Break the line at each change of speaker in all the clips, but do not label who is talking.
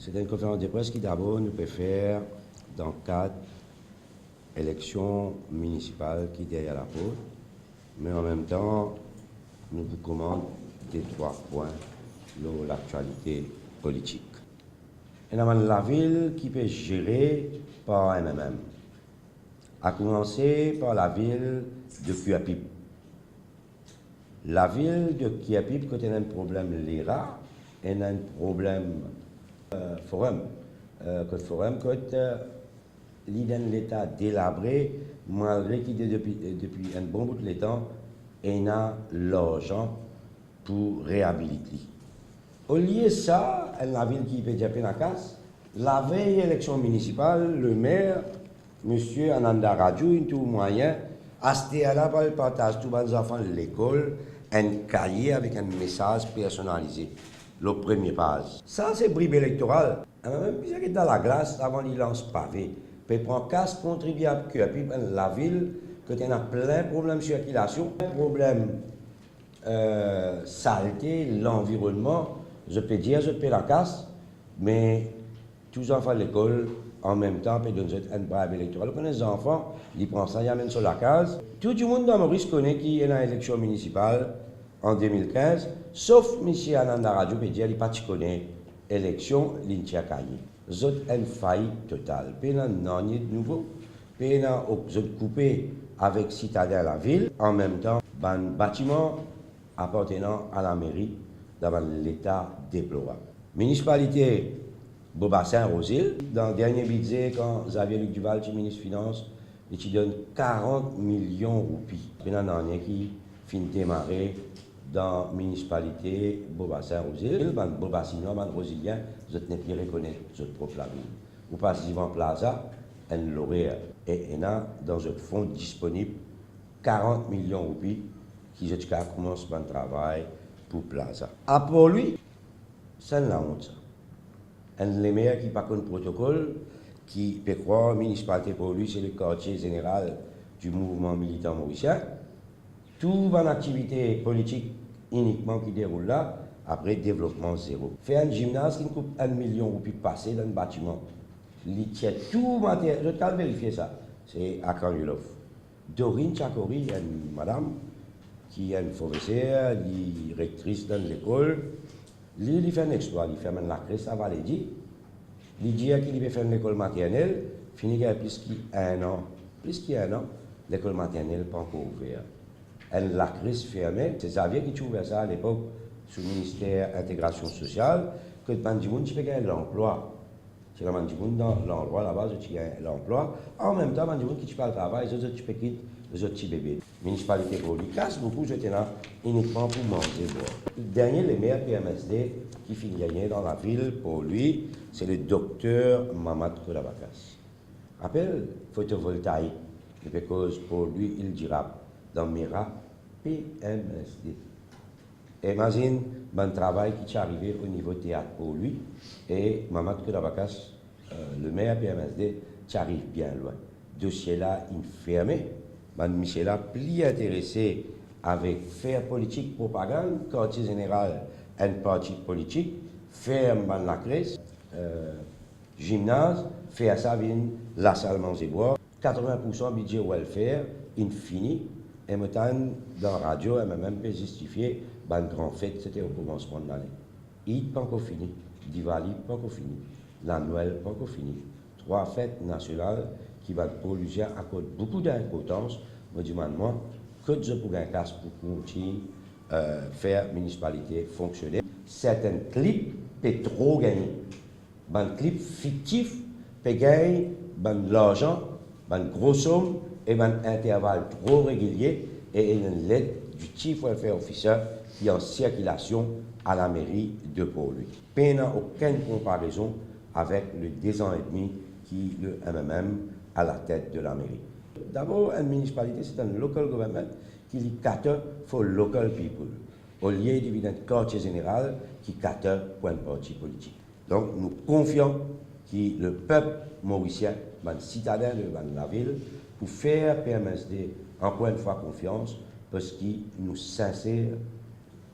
C'est une conférence de presse qui d'abord nous peut faire dans le cadre élections municipales qui est derrière la porte, mais en même temps, nous vous commandons des 3 points de l'actualité politique. Et la ville qui peut gérer par MMM, à commencer par la ville de Cuapip. La ville de Cuapip, quand elle a un problème l'ERA, elle a un problème forum. Quand l'État délabré, malgré qu'il est depuis un bon bout de temps, il a l'argent pour réhabiliter. Au lieu de ça, la ville qui peut dire la casse, la veille élection municipale, le maire, M. Ananda Raju, tout moyen, a là pour le partage tous les enfants de l'école, un cahier avec un message personnalisé. Le premier page. Ça, c'est bribe électorale. Même si c'est dans la glace, avant il lance pavé. Puis prend casse contribuable que puis la ville, que tu as plein de problèmes de circulation, problèmes saleté, l'environnement. Je peux dire, je paie la casse, mais tous les enfants de l'école, en même temps, peuvent donner un brave électoral. Quand les enfants, ils prennent ça, ils amènent sur la case. Tout le monde dans Maurice connaît qui est dans l'élection municipale en 2015, sauf M. Ananda Raju, peut dire, il pas connaît l'élection Lintia Kayi. Zot une faillite totale. Pénan n'en de nouveau. Pénan zot coupé avec Citadin la ville, en même temps, un bâtiment appartenant à la mairie dans l'état déplorable. Municipalité Beaubassin-Rosil, dans le dernier budget, quand Xavier Luc Duval, ministre des Finances, il donne 40 millions de roupies. Pénan n'en qui fin démarrer dans la municipalité Beaubassin-Rosil, Beaubassin, Rosilien, je ne plus reconnaître votre propre ville. Vous passez devant Plaza, un lauréat, et il y a dans un fonds disponible 40 millions de roupies qui commence le travail pour Plaza. Après lui, c'est la honte. Un des maires qui n'a pas de protocole, qui peut croire, la municipalité pour lui, c'est le quartier général du mouvement militant mauricien. Toute mon activité politique uniquement qui déroule là, après développement zéro. Faire un gymnase qui coûte 1 million de roupies passé dans le bâtiment. Il tient tout matériel. Je vais vérifier ça. C'est à Kanyulov. Dorine Chakori, une madame qui est une professeure, directrice dans l'école. Il fait un exploit. Il fait même la crise, ça va le dire. Il dit qu'il va faire une école maternelle. Fini il y a plus qu'un an. Plus qu'un an, l'école maternelle n'est pas encore ouverte. La crise fermée, c'est Xavier qui trouvait ça à l'époque sous le ministère de l'Intégration sociale, que Bandimoun, tu peux gagner l'emploi. C'est la Bandimoun dans l'endroit là-bas, tu gagnes l'emploi. En même temps, Bandimoun qui tu fais le travail, tu peux quitter les autres petits bébés. La municipalité pour lui casse beaucoup, j'étais là uniquement pour manger. Le dernier, le maire PMSD qui finit gagner dans la ville pour lui, c'est le docteur Mamad Kodabakas. Appel photovoltaïque, parce que pour lui, il dira dans Mira PMSD. Imagine mon travail qui est arrivé au niveau théâtre pour lui et Mamad Kodabakas, le maire PMSD, qui arrive bien loin. Dossier là, il fermé. Michel là, plus intéressé avec faire politique propagande, quartier général, un parti politique, faire la crise, gymnase, faire ça, la salle manger boire, 80% budget welfare, infini. Et maintenant, dans la radio, elle m'a même pas justifié, une grande fête, c'était au commencement de l'année. Eid, pas encore fini. Diwali, pas encore fini. La Noël, pas encore fini. 3 fêtes nationales qui vont pour l'usage accorde beaucoup d'importance. Moi, je demande, que je pourrais un casse pour continuer faire municipalité fonctionner. Certains clips peuvent trop gagner. Un clip fictif peut gagner de l'argent, une grosse somme, et un intervalle trop régulier et une lettre du chief welfare officer qui est en circulation à la mairie de Port-Louis. Il n'y a aucune comparaison avec le 2 ans et demi qui le MMM à la tête de la mairie. D'abord, une municipalité, c'est un local government qui cater for local people, au lieu d'un quartier général qui cater pour un parti politique. Donc, nous confions que le peuple mauricien, les citadins de la ville, pour faire PMSD encore une fois confiance, parce qu'il nous sincère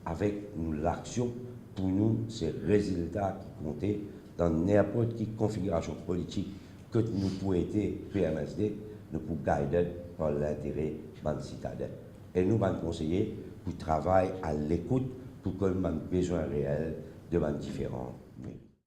avec l'action, pour nous, c'est le résultat qui comptait dans n'importe quelle configuration politique que nous pouvons être PMSD, nous pouvons guider par l'intérêt de la citadelle. Et nous allons conseiller pour travailler à l'écoute pour que nous ayons besoin réel de différents mérites.